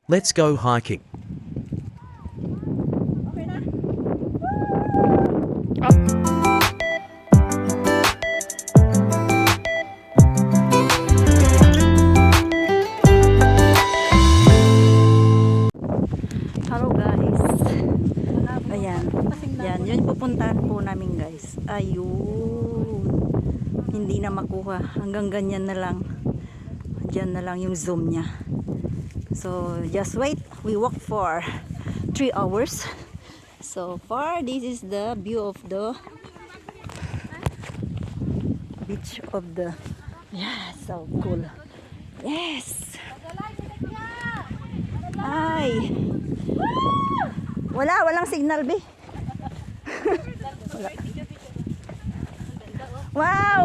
Let's go hiking. Okay na? Hello guys. Ayan. Yan, yun pupuntahan po namin guys. Ayun. Hindi na makuha. Hanggang ganyan na lang. Diyan na lang yung zoom niya. So, just wait. We walk for 3 hours. So far, this is the view of the beach of the... Yeah, so cool. Yes! Ay! Walang signal, be. Wala. Wow!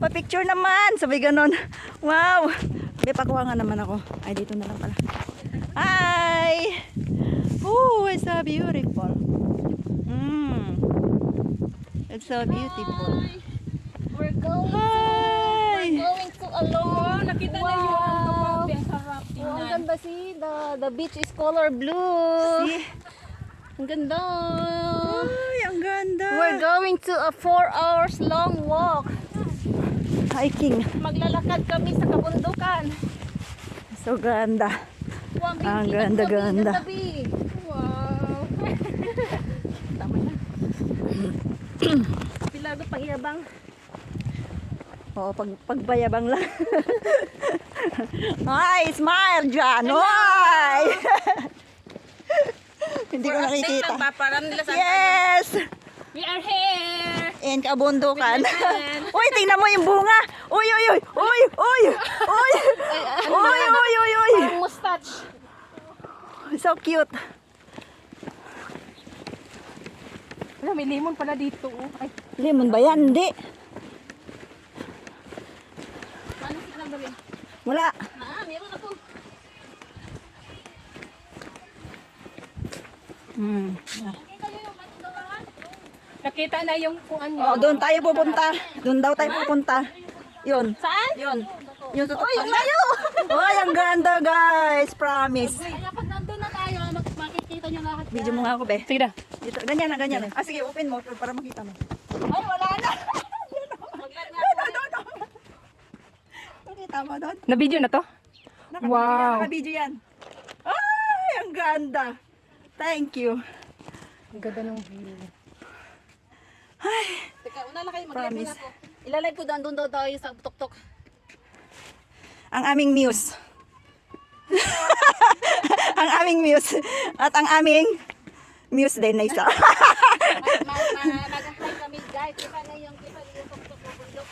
Pa-picture naman! Sabi ganon. Wow! Be, pakuha nga naman ako. Ay, dito na lang pala. Hi! Oh, it's so beautiful. It's so beautiful. We're going Hi! to alone. Nakita Wow. na yung ang sarap Oh, ang tingnan. ganda, see? The beach is color blue. See? Ang ganda. Ay, ang ganda. We're going to a 4 hours long walk. Hiking. Maglalakad kami sa kabundukan. So ganda. Wow, Ang kita ganda, ko, ganda. Bi. Wow. Tama na. Pilago pag-iyabang. Oo, pagbayabang lang. Ay, smile dyan. Ay! Hindi ko nakikita. Para nila sa Yes! We are here! In kabundukan. With my friend. Uy, tingnan mo yung bunga. Uy, uy, uy. Uy, uy. Uy. Uy, uy, uy, uy. Parang mustache. So cute. Wala, may lemon pala dito. Ay, Lemon ba yan? Hindi. Paano signal ba? Wala. Meron ako. nakita na yung kuan niyo. Oh, doon tayo pupunta. Doon daw tayo pupunta. Yun. Saan? Yun. Yung totoo. Ay, layo. Ay, ang ganda, guys. Promise. Kaya pag nandun na tayo, makikita nyo lahat. Video mo nga ako, be. Sige na. Dito. Ganyan na, ganyan. Ah, sige, open mo para makita mo. Ay, wala na. Makita mo doon? Na-video na to? Wow. Naka-video yan. Ay, ang ganda. Thank you. Ang ganda ng view. Ay, Teka, una lang kayo, promise. ako. Ilalive ko doon daw tayo sa tuk-tuk. Ang aming muse. Ang aming muse. At ang aming muse din na isa. Mag-hi kami guys. Kita na yung tuk-tuk mo bundok.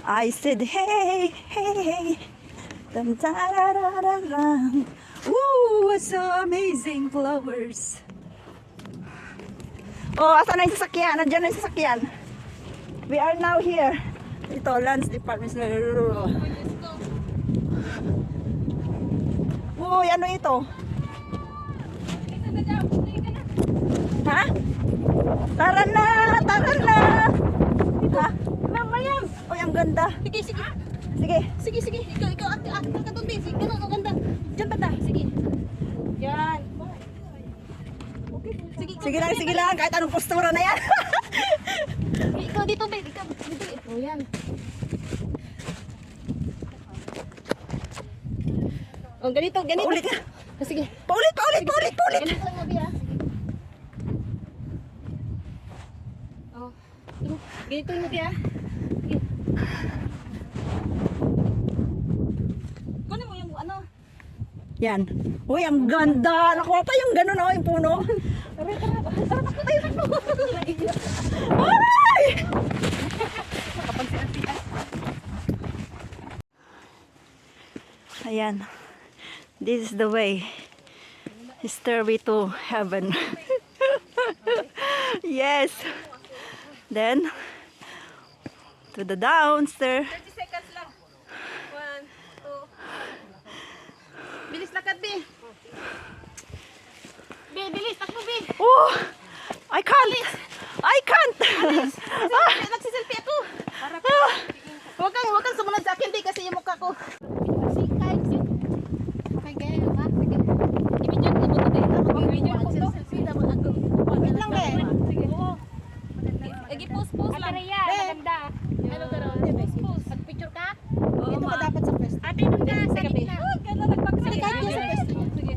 I said, hey, hey, hey. Dum, da, da, da, da, da. Ooh, it's so amazing flowers. Oh, asan na yung sasakyan? Nandiyan na yung sasakyan. We are now here. Ito, Lands Department. Uy, ano ito? Ha? Tara na! Tara na! Ha? Mamayam! Uy, ang ganda. Sige, sige. Sige. Sige, sige. Ikaw, ate ka doon din. Sige, ganun, ang ganda. Diyan ba ta? Sige. Yan. Sige, Sige lang. Kahit anong postura na yan. ikaw dito, babe. Ikaw dito. Oh, yan. Oh, ganito. Paulit ka. Oh, sige. Paulit. Ganito lang, Abi, ah. Oh. Ganito yung Abi, ah. Sige. Kunin mo yung ano. Yan. Uy, ang ganda. Nakuha pa yung gano'n, oh, yung puno. Ay! Ayan. This is the way. Stairway to heaven. Yes. Then, to the downstairs. 30 seconds lang. 1, 2. Bilis lakad, Bi. Bi, bilis. Takbo, Bi. Oh! I can't! I can't! Nagsiselfie ako. Huwag kang sumunod sa akin, Bi, kasi yung mukha ko. ka na nagpagsabi. Sige, kahit sa pwesto. Sige.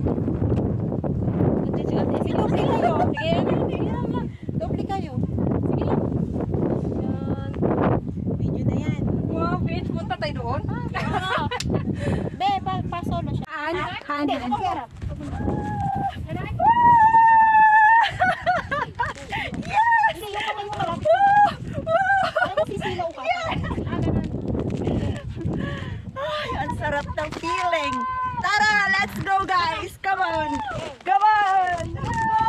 Doble kayo. Sige lang. Doble kayo. Sige lang. Yan. Video na yan. Wow, bitch, punta tayo doon. Be, pa-solo siya. Hindi, ako harap. Hindi, yung kamay mo malapit. Parang masisilaw ka. Ay, ang sarap ng feeling. Tara, let's go guys. Come on. Come on. Let's go.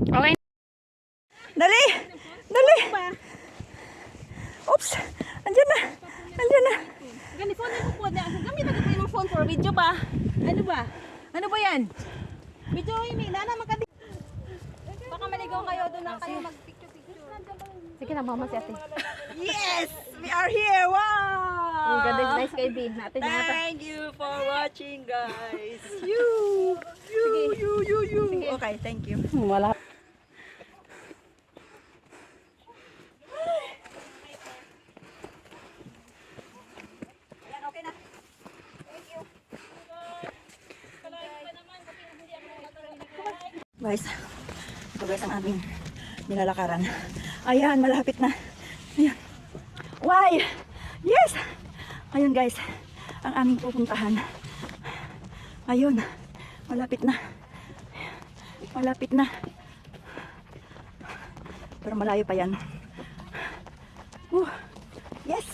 Okay. Dali. Dali. Oops. Andyan na. Andyan na. Gani phone mo po na. Gamit na ko yung phone for video ba? Ano ba? Ano ba yan? Video ini na magkadi. Baka maligaw kayo doon na kayo mag-picture. Sige na, mama si ate. Yes, we are here. Wow. Ang ganda, nice kay B. Natin yung ata. Thank you for watching, guys. You. Okay, thank you. Wala. Yan, okay na. Thank you. Guys, ito guys ang aming nilalakaran. Ayan, malapit na. Ayan. Why? Yes! Ayun guys, ang aming pupuntahan. Ayun, malapit na. Malapit na. Pero malayo pa yan. Yes!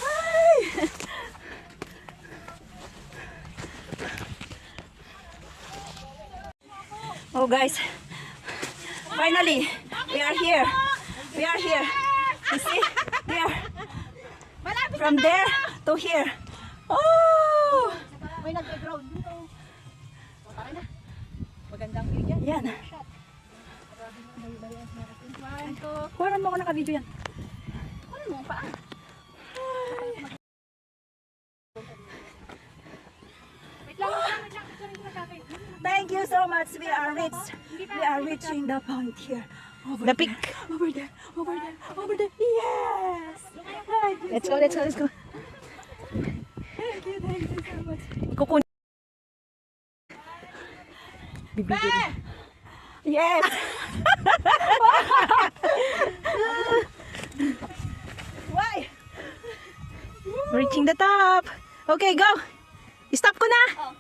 Ay! Oh guys, finally, we are here. We are here. You see? Here. From there to here. Oh! May nag-ground dito. Tara na. Magandang view dyan. Yan. Kuha mo ako naka-video yan. Ano mo pa? Thank you so much. We are reaching the point here. The peak. Over there. Over there. Over there. Yes. Let's go, let's go, let's go. Thank you so much. Kukunin. Yes. Why? Reaching the top. Okay, go. Stop ko na. Oh.